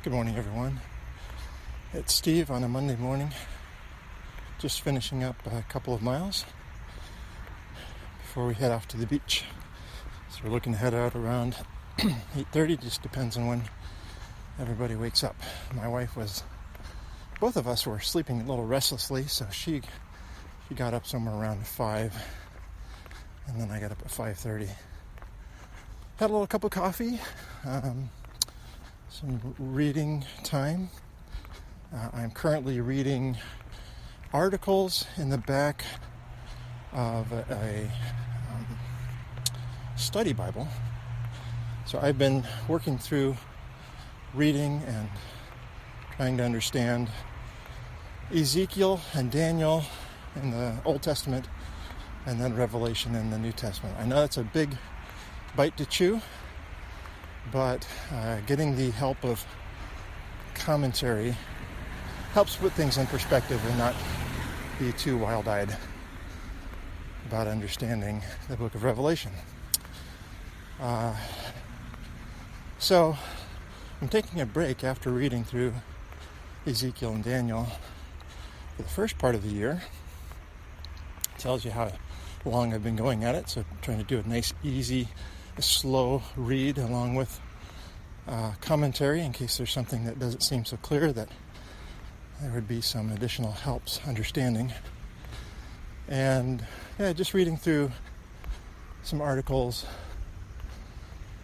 Good morning, everyone. It's Steve on a Monday morning, just finishing up a couple of miles before we head off to the beach. So we're looking to head out around 8:30, just depends on when everybody wakes up. Both of us were sleeping a little restlessly, so she got up somewhere around 5, and then I got up at 5:30. Had a little cup of coffee, some reading time. I'm currently reading articles in the back of a study Bible. So I've been working through reading and trying to understand Ezekiel and Daniel in the Old Testament and then Revelation in the New Testament. I know it's a big bite to chew, but getting the help of commentary helps put things in perspective and not be too wild-eyed about understanding the book of Revelation. So I'm taking a break after reading through Ezekiel and Daniel for the first part of the year. It tells you how long I've been going at it, so I'm trying to do a nice, easy, slow read along with commentary in case there's something that doesn't seem so clear, that there would be some additional helps understanding. And just reading through some articles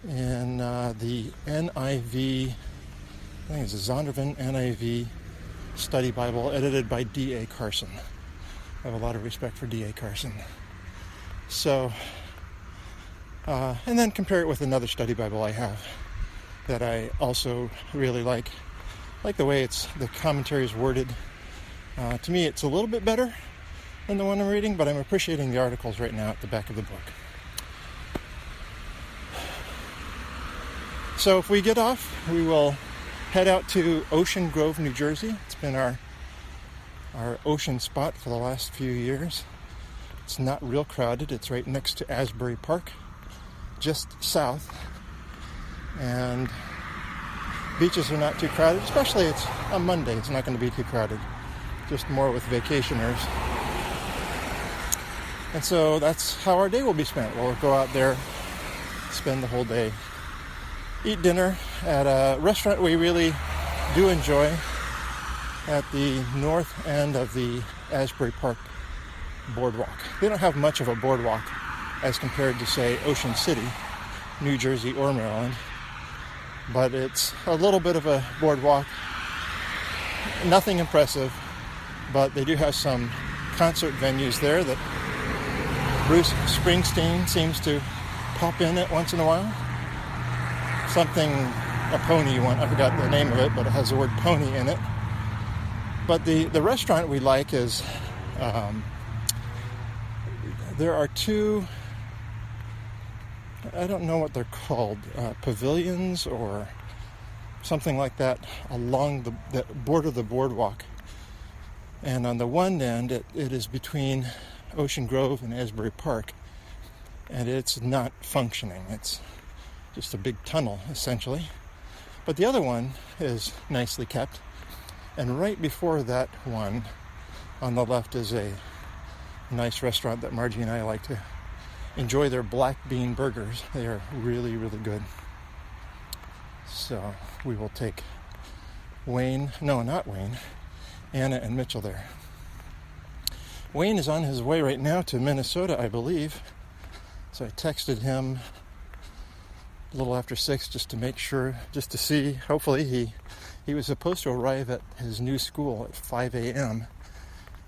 in the NIV, I think it's a Zondervan NIV study Bible edited by D.A. Carson. I have a lot of respect for D.A. Carson. So and then compare it with another study Bible I have that I also really like the way the commentary is worded. To me, it's a little bit better than the one I'm reading, but I'm appreciating the articles right now at the back of the book. So if we get off, we will head out to Ocean Grove, New Jersey. It's been our ocean spot for the last few years. It's not real crowded. It's right next to Asbury Park, just south, and beaches are not too crowded, especially it's on Monday. It's not going to be too crowded, just more with vacationers. And so that's how our day will be spent. We'll go out there, spend the whole day, eat dinner at a restaurant we really do enjoy at the north end of the Asbury Park boardwalk. They don't have much of a boardwalk as compared to, say, Ocean City, New Jersey, or Maryland. But it's a little bit of a boardwalk. Nothing impressive, but they do have some concert venues there that Bruce Springsteen seems to pop in at once in a while. A pony one, I forgot the name of it, but it has the word pony in it. But the restaurant we like is, there are two, I don't know what they're called, pavilions or something like that along the border of the boardwalk. And on the one end, it is between Ocean Grove and Asbury Park, and it's not functioning. It's just a big tunnel, essentially. But the other one is nicely kept, and right before that one, on the left, is a nice restaurant that Margie and I like to enjoy. Their black bean burgers. They are really, really good. So we will take Anna and Mitchell there. Wayne is on his way right now to Minnesota, I believe. So I texted him a little after 6 just to make sure, just to see. Hopefully he was supposed to arrive at his new school at 5 a.m.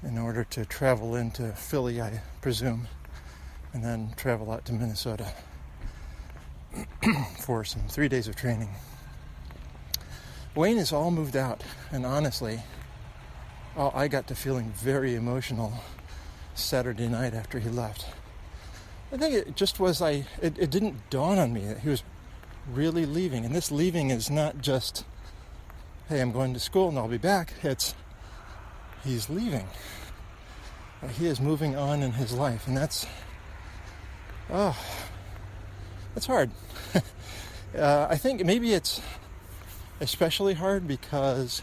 in order to travel into Philly, I presume, and then travel out to Minnesota for some 3 days of training. Wayne is all moved out, and honestly, I got to feeling very emotional Saturday night after he left. I think it just was, it didn't dawn on me that he was really leaving. And this leaving is not just, hey, I'm going to school and I'll be back. He's leaving. He is moving on in his life, and that's hard. I think maybe it's especially hard because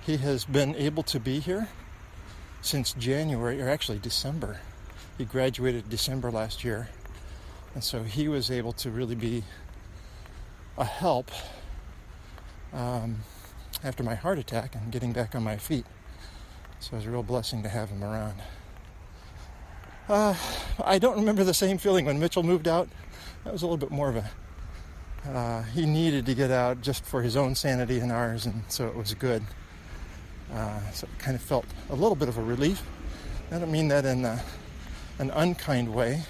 he has been able to be here since January, or actually December. He graduated December last year, and so he was able to really be a help after my heart attack and getting back on my feet. So it was a real blessing to have him around. I don't remember the same feeling when Mitchell moved out. That was a little bit more of a... he needed to get out just for his own sanity and ours, and so it was good. So it kind of felt a little bit of a relief. I don't mean that in an unkind way.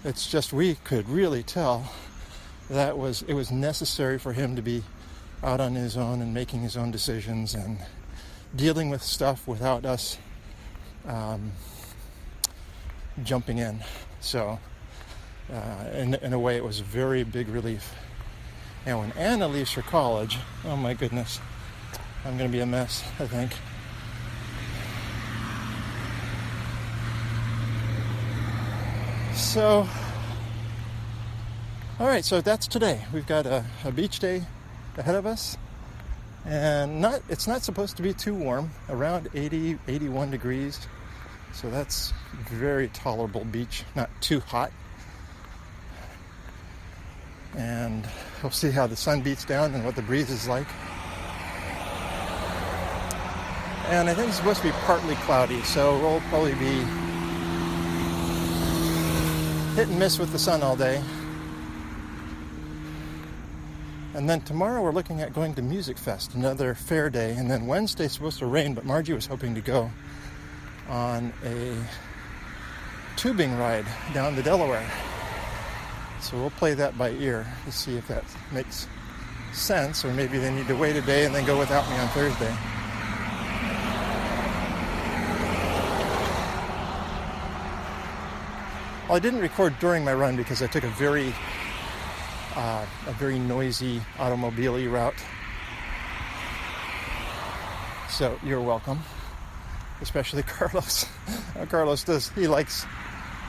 It's just we could really tell that it was necessary for him to be out on his own and making his own decisions and dealing with stuff without us jumping in. So in a way, it was a very big relief. And when Anna leaves for college, oh my goodness, I'm going to be a mess, I think. So, all right, so that's today. We've got a beach day ahead of us, and it's not supposed to be too warm, around 80, 81 degrees. So that's very tolerable beach, not too hot. And we'll see how the sun beats down and what the breeze is like. And I think it's supposed to be partly cloudy, so we'll probably be hit and miss with the sun all day. And then tomorrow we're looking at going to Music Fest, another fair day. And then Wednesday's supposed to rain, but Margie was hoping to go on a tubing ride down the Delaware. So we'll play that by ear to see if that makes sense, or maybe they need to wait a day and then go without me on Thursday. Well, I didn't record during my run because I took a very noisy automobile-y route. So you're welcome, especially Carlos. Carlos does. He likes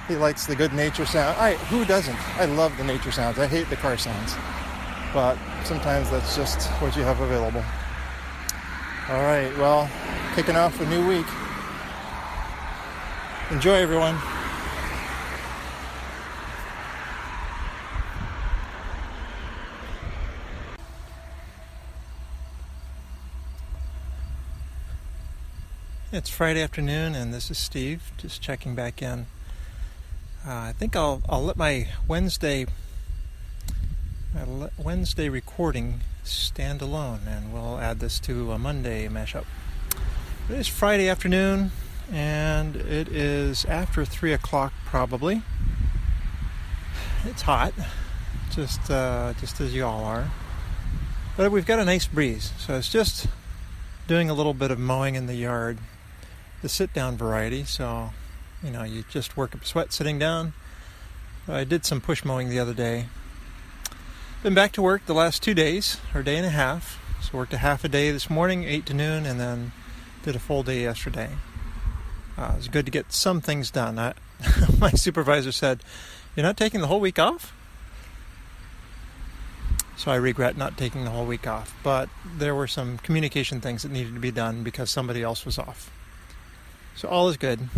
the good nature sound. Who doesn't? I love the nature sounds. I hate the car sounds, but sometimes that's just what you have available. All right. Well, kicking off a new week. Enjoy, everyone. It's Friday afternoon, and this is Steve, just checking back in. I think I'll let my Wednesday recording stand alone, and we'll add this to a Monday mashup. It is Friday afternoon, and it is after 3 o'clock probably. It's hot, just as you all are, but we've got a nice breeze, so it's just doing a little bit of mowing in the yard. The sit-down variety, so, you just work up a sweat sitting down. I did some push mowing the other day. Been back to work the last 2 days, or day and a half. So worked a half a day this morning, 8 to noon, and then did a full day yesterday. It was good to get some things done. My supervisor said, "You're not taking the whole week off?" So I regret not taking the whole week off. But there were some communication things that needed to be done because somebody else was off. So all is good.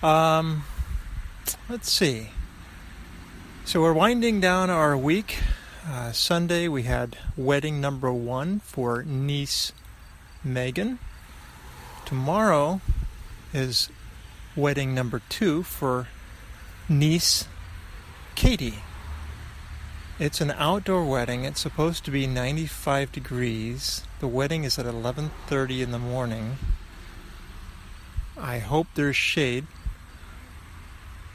Let's see. So we're winding down our week. Sunday we had wedding number 1 for niece Megan. Tomorrow is wedding number 2 for niece Katie. It's an outdoor wedding. It's supposed to be 95 degrees. The wedding is at 11:30 in the morning. I hope there's shade.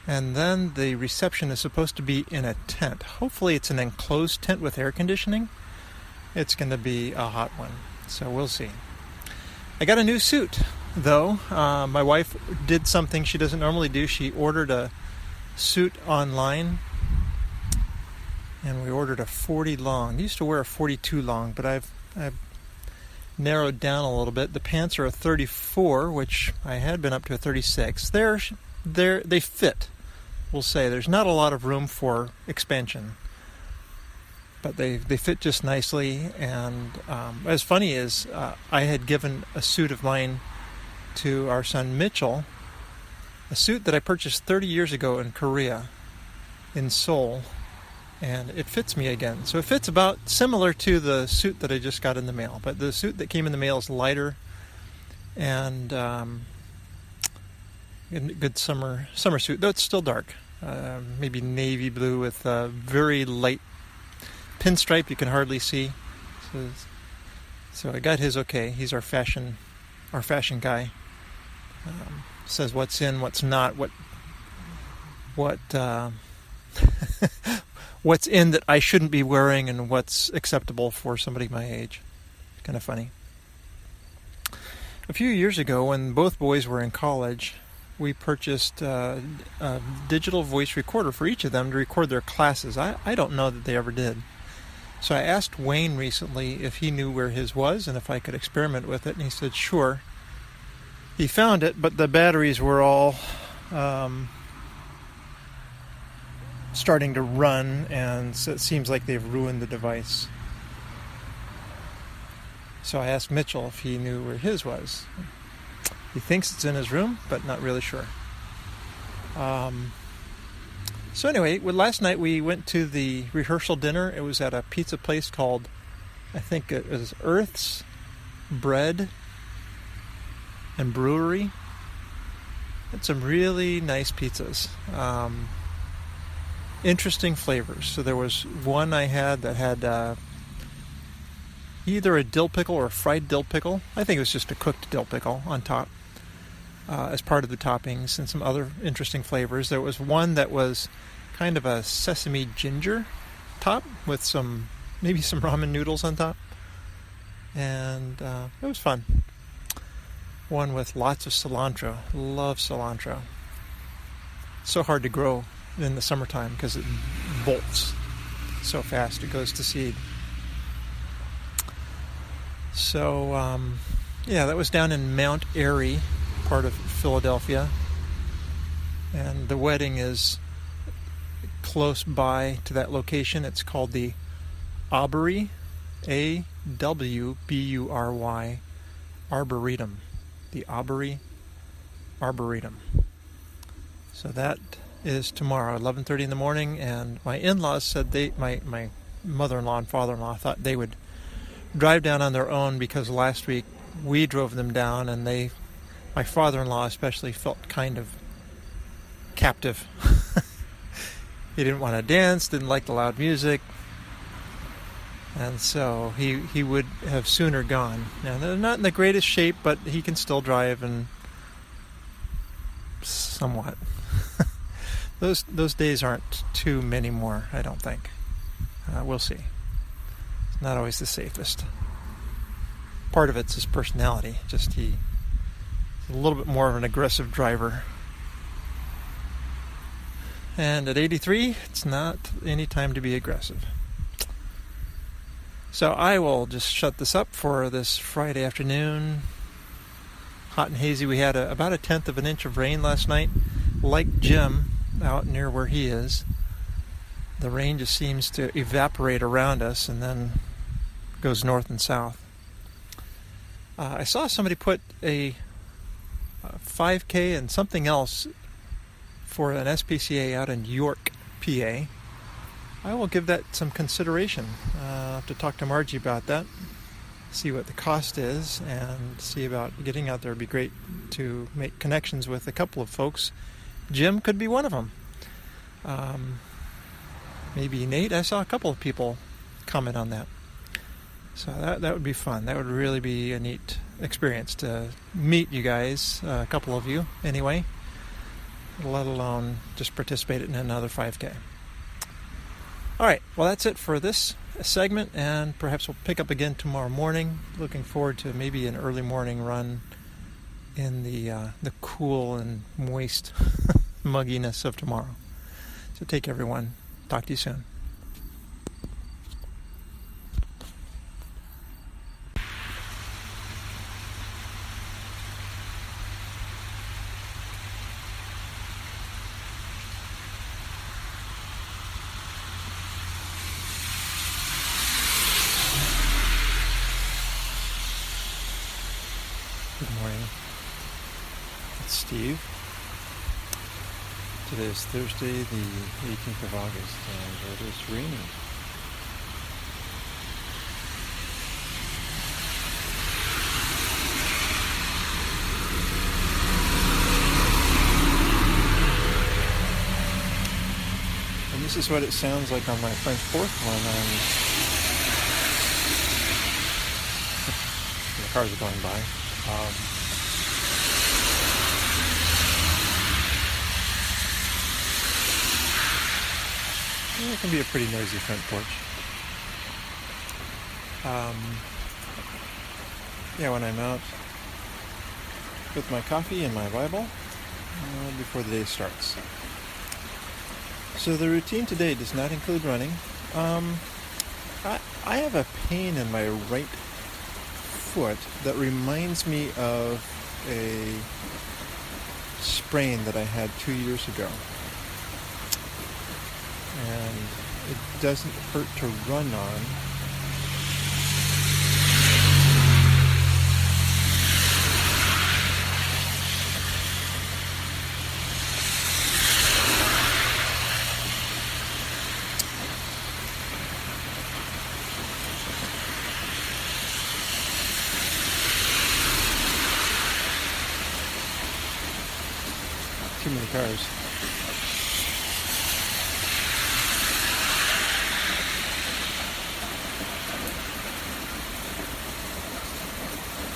And then the reception is supposed to be in a tent. Hopefully it's an enclosed tent with air conditioning. It's going to be a hot one, so we'll see. I got a new suit, though. My wife did something she doesn't normally do. She ordered a suit online, and we ordered a 40 long. I used to wear a 42 long, but I've narrowed down a little bit. The pants are a 34, which I had been up to a 36. They fit. We'll say there's not a lot of room for expansion. but they fit just nicely. And what's funny is I had given a suit of mine to our son Mitchell, a suit that I purchased 30 years ago in Korea, in Seoul, and it fits me again. So it fits about similar to the suit that I just got in the mail, but the suit that came in the mail is lighter and good summer suit, though it's still dark. Maybe navy blue with a very light pinstripe you can hardly see. So I got his okay. He's our fashion guy. Says what's in, what's not, what what's in that I shouldn't be wearing, and what's acceptable for somebody my age. It's kind of funny. A few years ago, when both boys were in college, we purchased a digital voice recorder for each of them to record their classes. I don't know that they ever did. So I asked Wayne recently if he knew where his was and if I could experiment with it, and he said sure. He found it, but the batteries were all starting to run, and so it seems like they've ruined the device. So I asked Mitchell if he knew where his was. He thinks it's in his room, but not really sure. So anyway, last night we went to the rehearsal dinner. It was at a pizza place called, I think it was Earth's Bread and Brewery. Had some really nice pizzas. Interesting flavors. So there was one I had that had either a dill pickle or a fried dill pickle. I think it was just a cooked dill pickle on top as part of the toppings, and some other interesting flavors. There was one that was kind of a sesame ginger top with maybe some ramen noodles on top. And it was fun. One with lots of cilantro. Love cilantro. So hard to grow in the summertime because it bolts so fast. It goes to seed. So, that was down in Mount Airy, part of Philadelphia. And the wedding is close by to that location. It's called the Awbury, Awbury, Arboretum. The Awbury Arboretum. So that is tomorrow, 11:30 in the morning, and my in-laws said my mother-in-law and father-in-law thought they would drive down on their own, because last week we drove them down, and my father-in-law especially, felt kind of captive. He didn't want to dance, didn't like the loud music, and so he would have sooner gone. Now, they're not in the greatest shape, but he can still drive, and somewhat. Those days aren't too many more, I don't think. We'll see. It's not always the safest. Part of it's his personality. Just he's a little bit more of an aggressive driver. And at 83, it's not any time to be aggressive. So I will just shut this up for this Friday afternoon. Hot and hazy. We had about 1/10 of an inch of rain last night. Like Jim, out near where he is, the rain just seems to evaporate around us and then goes north and south. I saw somebody put a 5K and something else for an SPCA out in York, PA. I will give that some consideration. I'll have to talk to Margie about that, see what the cost is, and see about getting out there. It'd be great to make connections with a couple of folks. Jim could be one of them. Maybe Nate. I saw a couple of people comment on that. So that would be fun. That would really be a neat experience to meet you guys, a couple of you anyway, let alone just participate in another 5K. All right, well, that's it for this segment, and perhaps we'll pick up again tomorrow morning. Looking forward to maybe an early morning run in the cool and moist mugginess of tomorrow. So take care, everyone. Talk to you soon. Good morning. It's Steve. Today is Thursday, the 18th of August, and it is raining. And this is what it sounds like on my front porch when the cars are going by. It can be a pretty noisy front porch. When I'm out with my coffee and my Bible before the day starts. So the routine today does not include running. I have a pain in my right foot that reminds me of a sprain that I had 2 years ago. And it doesn't hurt to run on. Too many cars.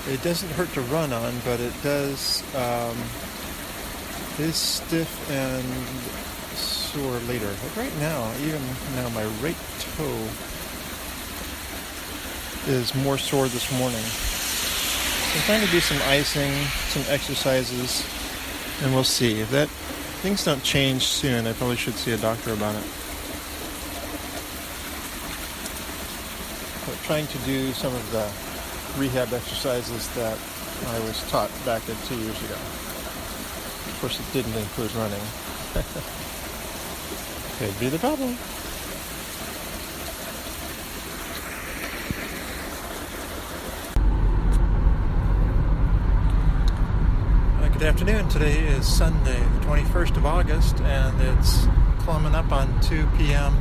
It doesn't hurt to run on, but it does is stiff and sore later. But right now, even now, my right toe is more sore this morning. I'm trying to do some icing, some exercises, and we'll see. If things don't change soon, I probably should see a doctor about it. But trying to do some of the rehab exercises that I was taught back 2 years ago. Of course, it didn't include running. Could be the problem. Good afternoon. Today is Sunday, the 21st of August, and it's climbing up on 2 p.m.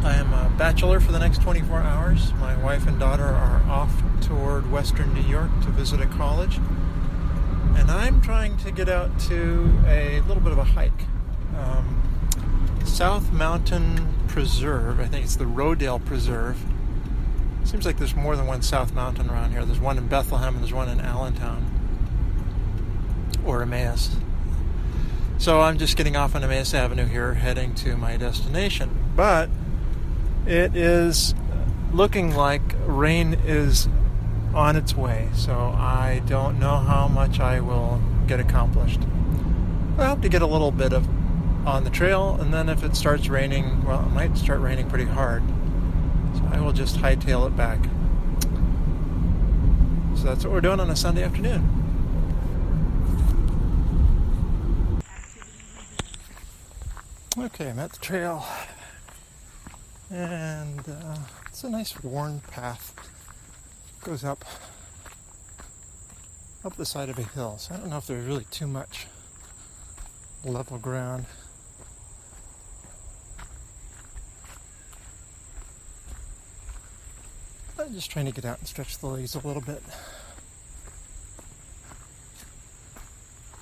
I am a bachelor for the next 24 hours. My wife and daughter are off toward western New York to visit a college. And I'm trying to get out to a little bit of a hike. South Mountain Preserve, I think it's the Rodale Preserve. Seems like there's more than one South Mountain around here. There's one in Bethlehem and there's one in Allentown. Or Emmaus. So I'm just getting off on Emmaus Avenue here, heading to my destination. But it is looking like rain is on its way, so I don't know how much I will get accomplished. I hope to get a little bit of on the trail, and then if it starts raining, well, it might start raining pretty hard. So I will just hightail it back. So that's what we're doing on a Sunday afternoon. Okay, I'm at the trail. And it's a nice worn path. Goes up the side of a hill. So I don't know if there's really too much level ground. I'm just trying to get out and stretch the legs a little bit.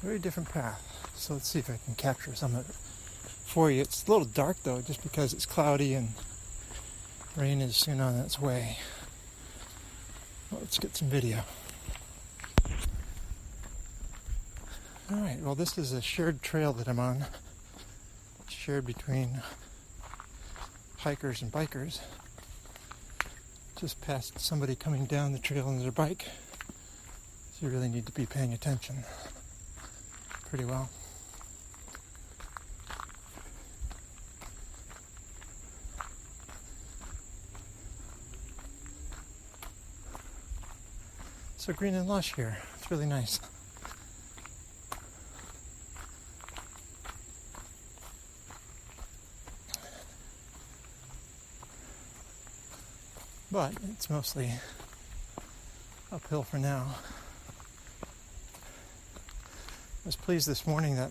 Very different path. So let's see if I can capture some of it for you. It's a little dark though, just because it's cloudy and rain is soon on its way. Well, let's get some video. Alright, well this is a shared trail that I'm on. Shared between hikers and bikers. Just past somebody coming down the trail on their bike. So you really need to be paying attention pretty well. So green and lush here. It's really nice. But it's mostly uphill for now. I was pleased this morning that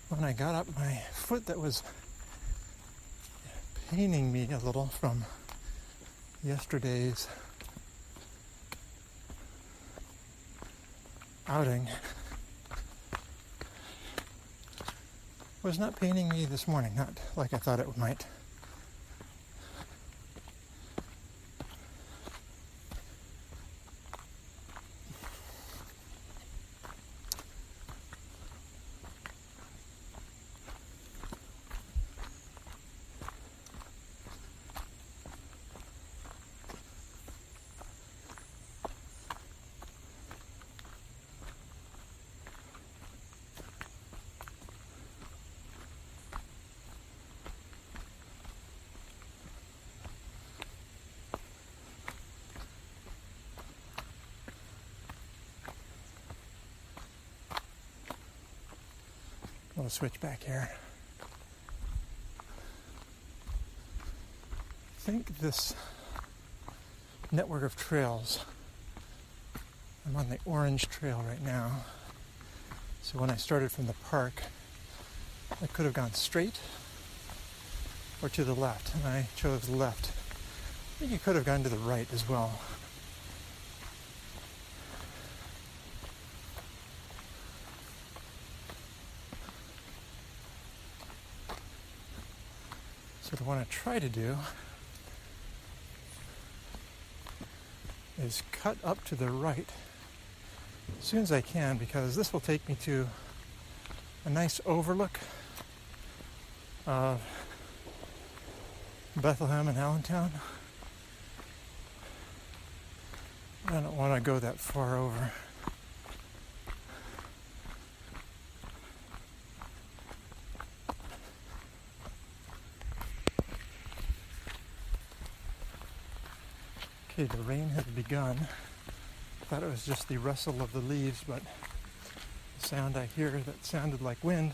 when I got up, my foot that was paining me a little from yesterday's outing was not paining me this morning, not like I thought it might. We'll switch back here. I think this network of trails, I'm on the orange trail right now. So when I started from the park, I could have gone straight or to the left, and I chose left. I think you could have gone to the right as well. So what I want to try to do is cut up to the right as soon as I can, because this will take me to a nice overlook of Bethlehem and Allentown. I don't want to go that far over. Okay, the rain has begun. I thought it was just the rustle of the leaves, but the sound I hear that sounded like wind,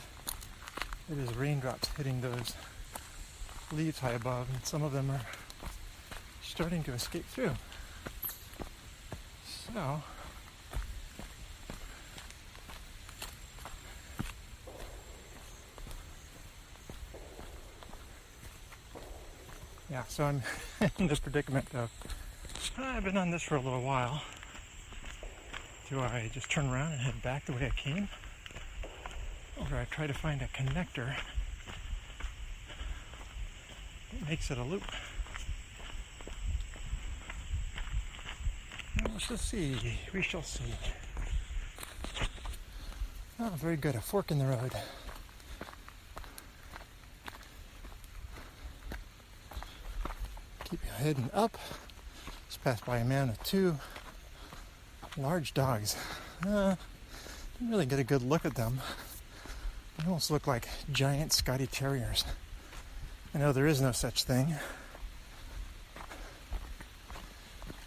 it is raindrops hitting those leaves high above, and some of them are starting to escape through. So, yeah, so I'm in this predicament of, I've been on this for a little while. Do I just turn around and head back the way I came? Or do I try to find a connector that makes it a loop? Well, let's just see. We shall see. Oh, very good. A fork in the road. Keep heading up. Passed by a man with two large dogs. Didn't really get a good look at them. They almost look like giant Scotty Terriers. I know there is no such thing.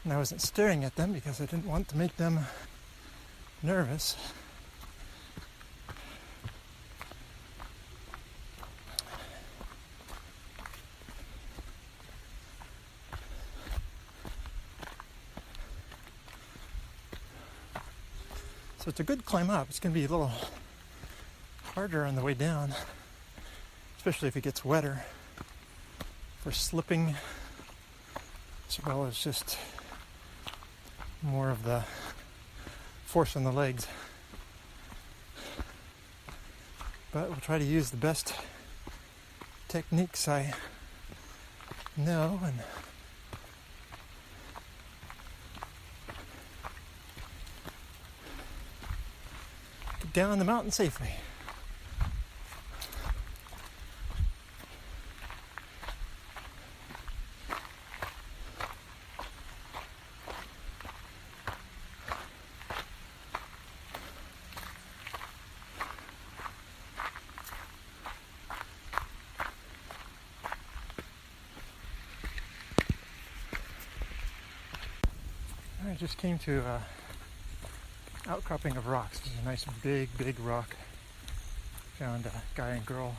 And I wasn't staring at them because I didn't want to make them nervous. So it's a good climb up. It's going to be a little harder on the way down, especially if it gets wetter, for slipping, as well as just more of the force on the legs. But we'll try to use the best techniques I know and get down the mountain safely. I just came to an outcropping of rocks. This is a nice big rock. Found a guy and girl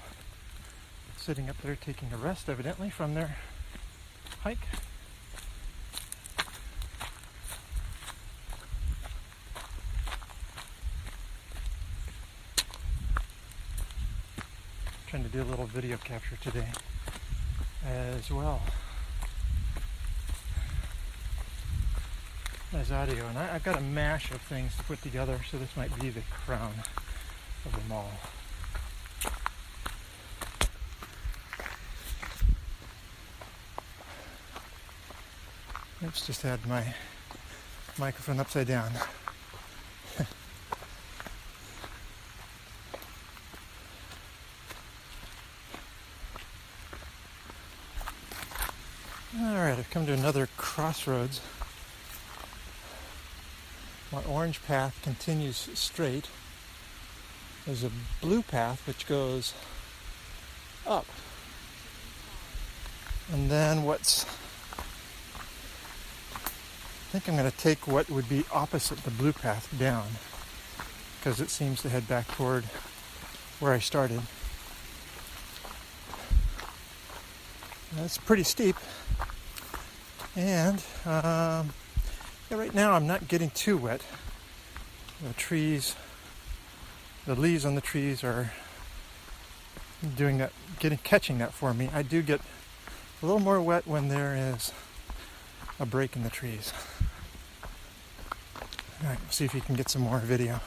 sitting up there taking a rest, evidently, from their hike. Trying to do a little video capture today as well as audio. And I've got a mash of things to put together, so this might be the crown of them all. Oops, just had my microphone upside down. Alright, I've come to another crossroads. My orange path continues straight. There's a blue path which goes up. And then I think I'm going to take what would be opposite the blue path down, because it seems to head back toward where I started. That's pretty steep. And right now I'm not getting too wet. The leaves on the trees are doing that, catching that for me. I do get a little more wet when there is a break in the trees. All right, we'll see if you can get some more video.